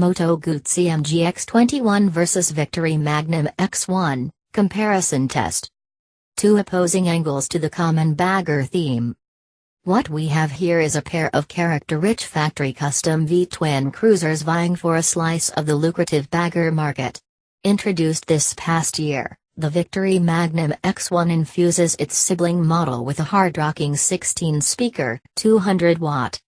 Moto Guzzi MGX vs Victory Magnum X-1, comparison test. Two opposing angles to the common bagger theme. What we have here is a pair of character-rich factory custom V-twin cruisers vying for a slice of the lucrative bagger market. Introduced this past year, the Victory Magnum X-1 infuses its sibling model with a hard-rocking 16-speaker, 200-watt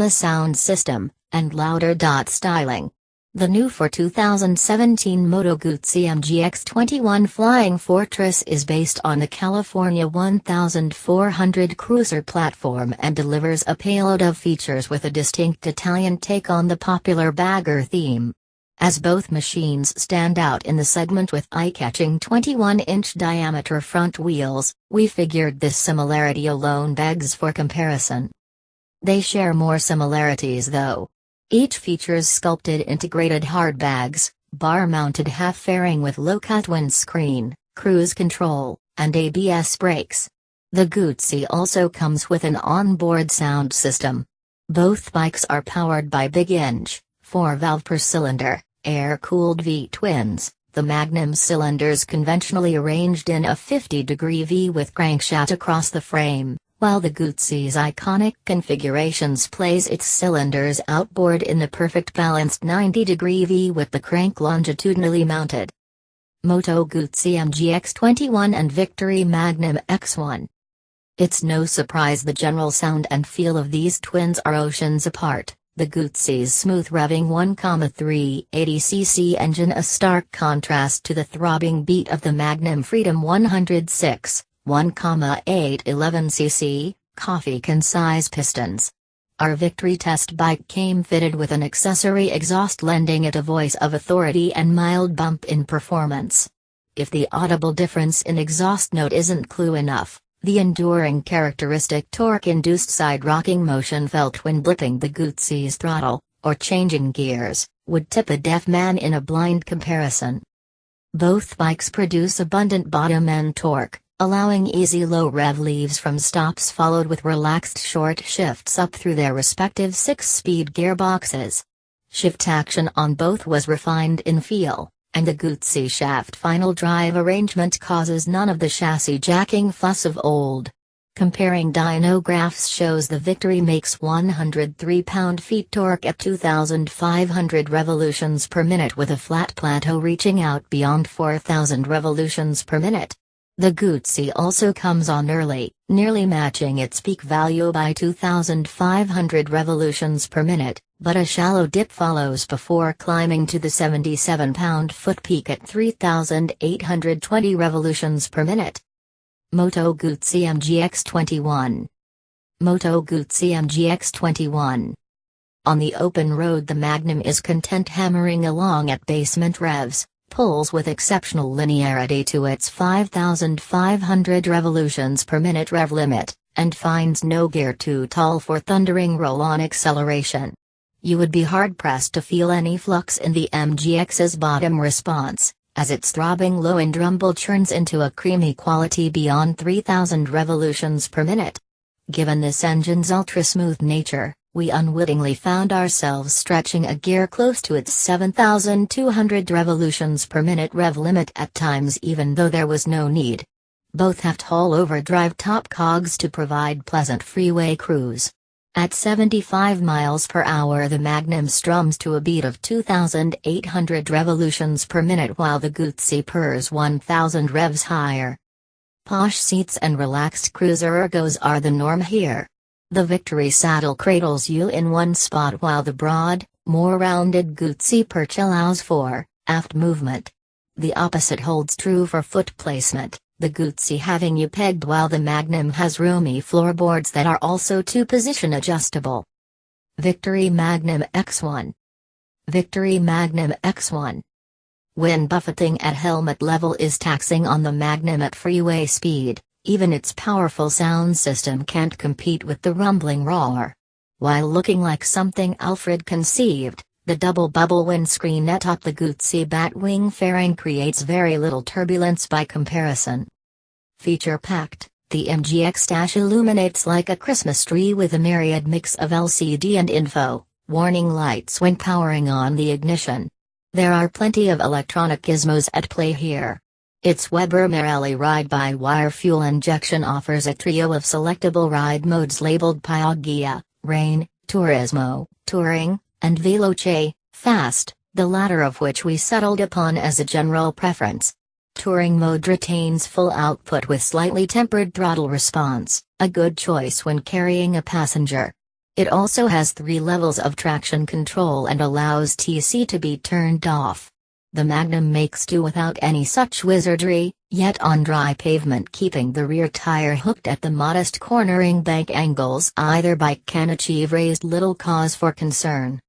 sound system, and louder dot styling. The new for 2017 Moto Guzzi MGX Flying Fortress is based on the California 1400 cruiser platform and delivers a payload of features with a distinct Italian take on the popular bagger theme. As both machines stand out in the segment with eye-catching 21-inch diameter front wheels, we figured this similarity alone begs for comparison. They share more similarities though. Each features sculpted integrated hard bags, bar-mounted half-fairing with low-cut windscreen, cruise control, and ABS brakes. The Guzzi also comes with an onboard sound system. Both bikes are powered by big-inch, 4-valve per cylinder, air-cooled V-twins, the Magnum cylinders conventionally arranged in a 50-degree V with crankshaft across the frame, while the Guzzi's iconic configurations place its cylinders outboard in the perfect balanced 90-degree V with the crank longitudinally mounted. Moto Guzzi MGX and Victory Magnum X-1. It's no surprise the general sound and feel of these twins are oceans apart. The Guzzi's smooth revving 1,380cc engine a stark contrast to the throbbing beat of the Magnum Freedom 106. 1,811cc, coffee-can-size pistons. Our Victory test bike came fitted with an accessory exhaust lending it a voice of authority and mild bump in performance. If the audible difference in exhaust note isn't clue enough, the enduring characteristic torque-induced side-rocking motion felt when blipping the Guzzi's throttle, or changing gears, would tip a deaf man in a blind comparison. Both bikes produce abundant bottom-end torque, allowing easy low-rev leaves from stops followed with relaxed short shifts up through their respective 6-speed gearboxes. Shift action on both was refined in feel, and the Guzzi shaft final drive arrangement causes none of the chassis jacking fuss of old. Comparing dyno graphs shows the Victory makes 103 pound-feet torque at 2,500 revolutions per minute with a flat plateau reaching out beyond 4,000 revolutions per minute. The Guzzi also comes on early, nearly matching its peak value by 2,500 revolutions per minute, but a shallow dip follows before climbing to the 77 pound-foot peak at 3,820 revolutions per minute. Moto Guzzi MGX Moto Guzzi MGX On the open road the Magnum is content hammering along at basement revs, pulls with exceptional linearity to its 5,500 revolutions per minute rev limit, and finds no gear too tall for thundering roll-on acceleration. You would be hard-pressed to feel any flux in the MGX's bottom response, as its throbbing low-end rumble churns into a creamy quality beyond 3,000 revolutions per minute. Given this engine's ultra-smooth nature, we unwittingly found ourselves stretching a gear close to its 7,200 revolutions per minute rev limit at times even though there was no need. Both have tall overdrive top cogs to provide pleasant freeway cruise. At 75 miles per hour the Magnum strums to a beat of 2,800 revolutions per minute while the Guzzi purrs 1,000 revs higher. Posh seats and relaxed cruiser ergos are the norm here. The Victory saddle cradles you in one spot while the broad, more rounded Guzzi perch allows for aft movement. The opposite holds true for foot placement, the Guzzi having you pegged while the Magnum has roomy floorboards that are also two-position adjustable. Victory Magnum X-1. Victory Magnum X-1. Wind buffeting at helmet level is taxing on the Magnum at freeway speed. Even its powerful sound system can't compete with the rumbling roar. While looking like something Alfred conceived, the double-bubble windscreen atop the Guzzi Batwing fairing creates very little turbulence by comparison. Feature-packed, the MGX illuminates like a Christmas tree with a myriad mix of LCD and info, warning lights when powering on the ignition. There are plenty of electronic gizmos at play here. Its Weber Marelli ride-by-wire fuel injection offers a trio of selectable ride modes labeled Paglia, Rain, Turismo, Touring, and Veloce, Fast, the latter of which we settled upon as a general preference. Touring mode retains full output with slightly tempered throttle response, a good choice when carrying a passenger. It also has 3 levels of traction control and allows TC to be turned off. The Magnum makes do without any such wizardry, yet on dry pavement keeping the rear tire hooked at the modest cornering bank angles either bike can achieve raised little cause for concern.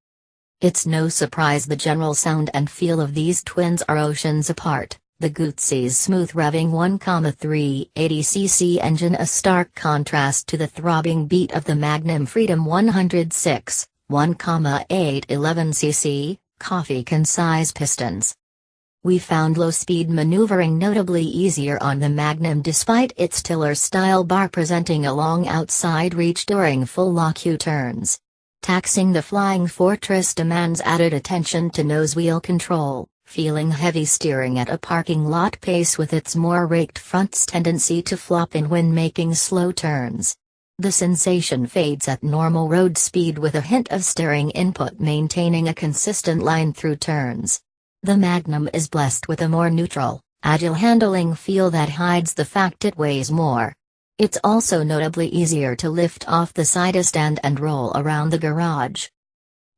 It's no surprise the general sound and feel of these twins are oceans apart. The Guzzi's smooth revving 1,380cc engine a stark contrast to the throbbing beat of the Magnum Freedom 106, 1,811cc, coffee-can-size pistons. We found low-speed maneuvering notably easier on the Magnum despite its tiller-style bar presenting a long outside reach during full lock U-turns. Taxing the Flying Fortress demands added attention to nose-wheel control, feeling heavy steering at a parking lot pace with its more raked front's tendency to flop in when making slow turns. The sensation fades at normal road speed with a hint of steering input maintaining a consistent line through turns. The Magnum is blessed with a more neutral, agile handling feel that hides the fact it weighs more. It's also notably easier to lift off the side stand and roll around the garage.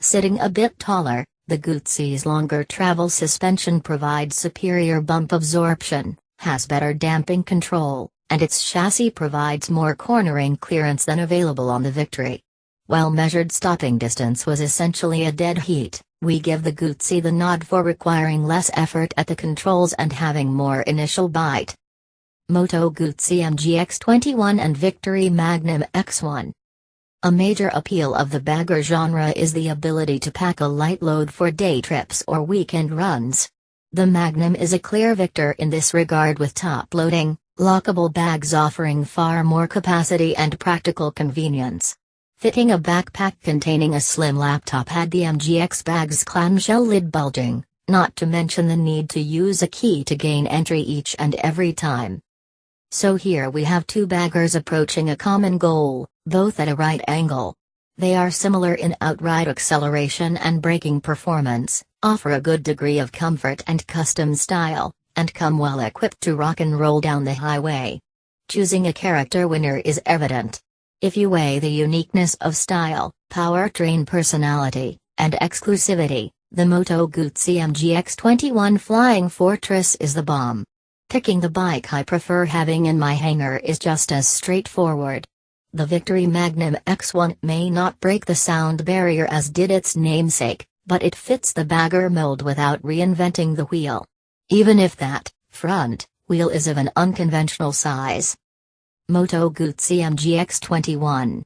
Sitting a bit taller, the Guzzi's longer travel suspension provides superior bump absorption, has better damping control, and its chassis provides more cornering clearance than available on the Victory. While measured stopping distance was essentially a dead heat, we give the Guzzi the nod for requiring less effort at the controls and having more initial bite. Moto Guzzi MGX 21 and Victory Magnum X-1. A major appeal of the bagger genre is the ability to pack a light load for day trips or weekend runs. The Magnum is a clear victor in this regard with top-loading, lockable bags offering far more capacity and practical convenience. Fitting a backpack containing a slim laptop had the MGX bag's clamshell lid bulging, not to mention the need to use a key to gain entry each and every time. So here we have 2 baggers approaching a common goal, both at a right angle. They are similar in outright acceleration and braking performance, offer a good degree of comfort and custom style, and come well equipped to rock and roll down the highway. Choosing a character winner is evident. If you weigh the uniqueness of style, powertrain personality, and exclusivity, the Moto Guzzi MGX 21 Flying Fortress is the bomb. Picking the bike I prefer having in my hangar is just as straightforward. The Victory Magnum X-1 may not break the sound barrier as did its namesake, but it fits the bagger mold without reinventing the wheel. Even if that front wheel is of an unconventional size. Moto Guzzi MGX 21